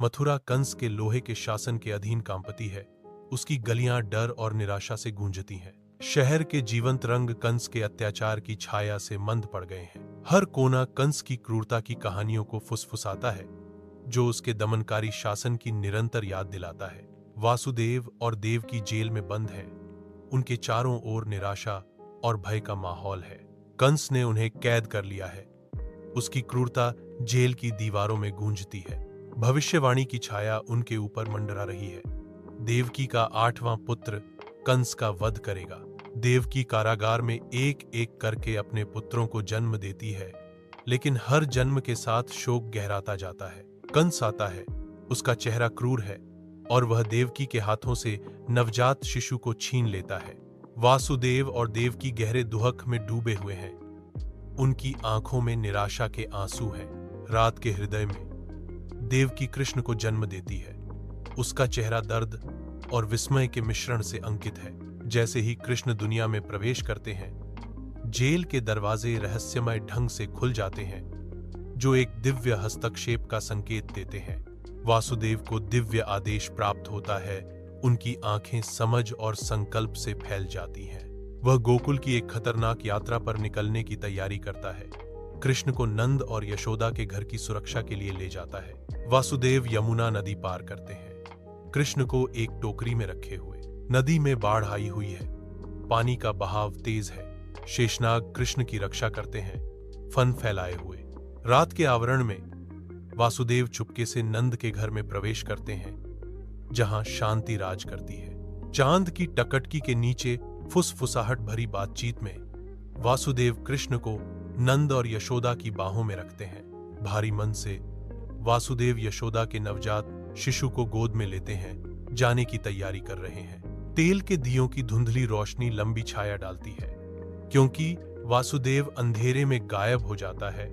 मथुरा कंस के लोहे के शासन के अधीन कांपती है। उसकी गलियां डर और निराशा से गूंजती हैं। शहर के जीवंत रंग कंस के अत्याचार की छाया से मंद पड़ गए हैं। हर कोना कंस की क्रूरता की कहानियों को फुसफुसाता है, जो उसके दमनकारी शासन की निरंतर याद दिलाता है। वासुदेव और देवकी जेल में बंद हैं। उनके चारों ओर निराशा और भय का माहौल है। कंस ने उन्हें कैद कर लिया है। उसकी क्रूरता जेल की दीवारों में गूंजती है। भविष्यवाणी की छाया उनके ऊपर मंडरा रही है। देवकी का 8वां पुत्र कंस का वध करेगा। देवकी कारागार में एक एक करके अपने पुत्रों को जन्म देती है, लेकिन हर जन्म के साथ शोक गहराता जाता है। कंस आता है। उसका चेहरा क्रूर है और वह देवकी के हाथों से नवजात शिशु को छीन लेता है। वासुदेव और देवकी गहरे दुहक में डूबे हुए हैं। उनकी आंखों में निराशा के आंसू हैं। रात के हृदय में देवकी कृष्ण को जन्म देती है। उसका चेहरा दर्द और विस्मय के मिश्रण से अंकित है। जैसे ही कृष्ण दुनिया में प्रवेश करते हैं, जेल के दरवाजे रहस्यमय ढंग से खुल जाते हैं, जो एक दिव्य हस्तक्षेप का संकेत देते हैं। वासुदेव को दिव्य आदेश प्राप्त होता है। उनकी आंखें समझ और संकल्प से फैल जाती हैं। वह गोकुल की एक खतरनाक यात्रा पर निकलने की तैयारी करता है। कृष्ण को नंद और यशोदा के घर की सुरक्षा के लिए ले जाता है। वासुदेव यमुना नदी पार करते हैं, कृष्ण को एक टोकरी में रखे हुए। नदी में बाढ़ आई हुई है। पानी का बहाव तेज है। शेषनाग कृष्ण की रक्षा करते हैं, फन फैलाए हुए। रात के आवरण में वासुदेव चुपके से नंद के घर में प्रवेश करते हैं, जहां शांति राज करती है। चांद की टकटकी के नीचे फुसफुसाहट भरी बातचीत में वासुदेव कृष्ण को नंद और यशोदा की बाहों में रखते हैं। भारी मन से वासुदेव यशोदा के नवजात शिशु को गोद में लेते हैं, जाने की तैयारी कर रहे हैं। तेल के दियों की धुंधली रोशनी लंबी छाया डालती है। क्योंकि वासुदेव अंधेरे में गायब हो जाता है,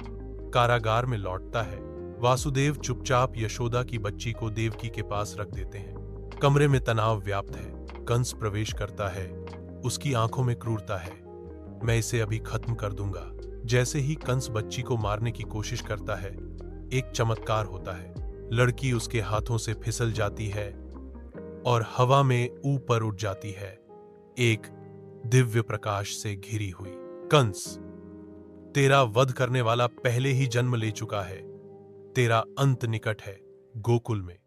कारागार में लौटता है। वासुदेव चुपचाप यशोदा की बच्ची को देवकी के पास रख देते हैं। कमरे में तनाव व्याप्त है। कंस प्रवेश करता है। उसकी आंखों में क्रूरता है। मैं इसे अभी खत्म कर दूंगा। जैसे ही कंस बच्ची को मारने की कोशिश करता है, एक चमत्कार होता है। लड़की उसके हाथों से फिसल जाती है और हवा में ऊपर उठ जाती है, एक दिव्य प्रकाश से घिरी हुई। कंस, तेरा वध करने वाला पहले ही जन्म ले चुका है। तेरा अंत निकट है। गोकुल में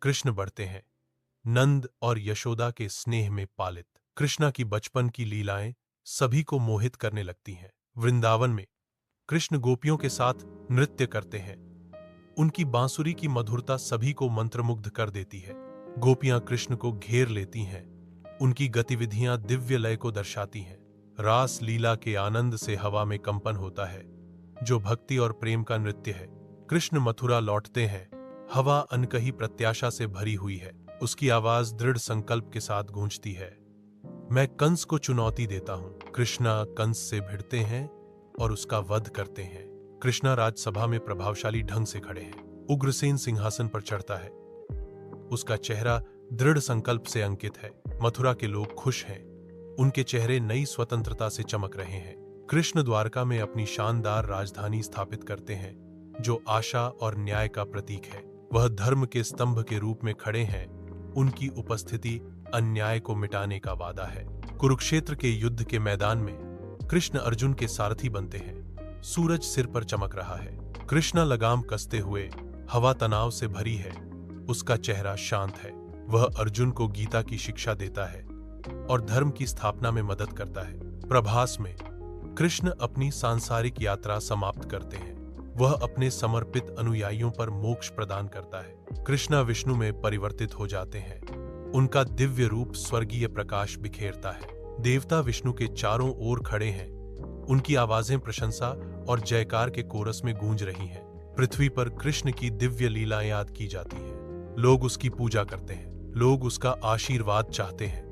कृष्ण बढ़ते हैं, नंद और यशोदा के स्नेह में पालित। कृष्णा की बचपन की लीलाएं सभी को मोहित करने लगती हैं। वृंदावन में कृष्ण गोपियों के साथ नृत्य करते हैं। उनकी बांसुरी की मधुरता सभी को मंत्रमुग्ध कर देती है। गोपियां कृष्ण को घेर लेती हैं। उनकी गतिविधियां दिव्य लय को दर्शाती हैं। रास लीला के आनंद से हवा में कंपन होता है, जो भक्ति और प्रेम का नृत्य है। कृष्ण मथुरा लौटते हैं। हवा अनकही प्रत्याशा से भरी हुई है। उसकी आवाज दृढ़ संकल्प के साथ गूंजती है। मैं कंस को चुनौती देता हूं। कृष्णा कंस से भिड़ते हैं और उसका वध करते हैं। कृष्णा राजसभा में प्रभावशाली ढंग से खड़े हैं। उग्रसेन सिंहासन पर चढ़ता है। उसका चेहरा दृढ़ संकल्प से अंकित है। मथुरा के लोग खुश हैं। उनके चेहरे नई स्वतंत्रता से चमक रहे हैं। कृष्ण द्वारका में अपनी शानदार राजधानी स्थापित करते हैं, जो आशा और न्याय का प्रतीक है। वह धर्म के स्तंभ के रूप में खड़े हैं। उनकी उपस्थिति अन्याय को मिटाने का वादा है। कुरुक्षेत्र के युद्ध के मैदान में कृष्ण अर्जुन के सारथी बनते हैं। सूरज सिर पर चमक रहा है। कृष्णा लगाम कसते हुए, हवा तनाव से भरी है। उसका चेहरा शांत है। वह अर्जुन को गीता की शिक्षा देता है और धर्म की स्थापना में मदद करता है। प्रभास में कृष्ण अपनी सांसारिक यात्रा समाप्त करते हैं। वह अपने समर्पित अनुयायियों पर मोक्ष प्रदान करता है। कृष्णा विष्णु में परिवर्तित हो जाते हैं। उनका दिव्य रूप स्वर्गीय प्रकाश बिखेरता है। देवता विष्णु के चारों ओर खड़े हैं। उनकी आवाजें प्रशंसा और जयकार के कोरस में गूंज रही हैं। पृथ्वी पर कृष्ण की दिव्य लीला याद की जाती है। लोग उसकी पूजा करते हैं। लोग उसका आशीर्वाद चाहते हैं।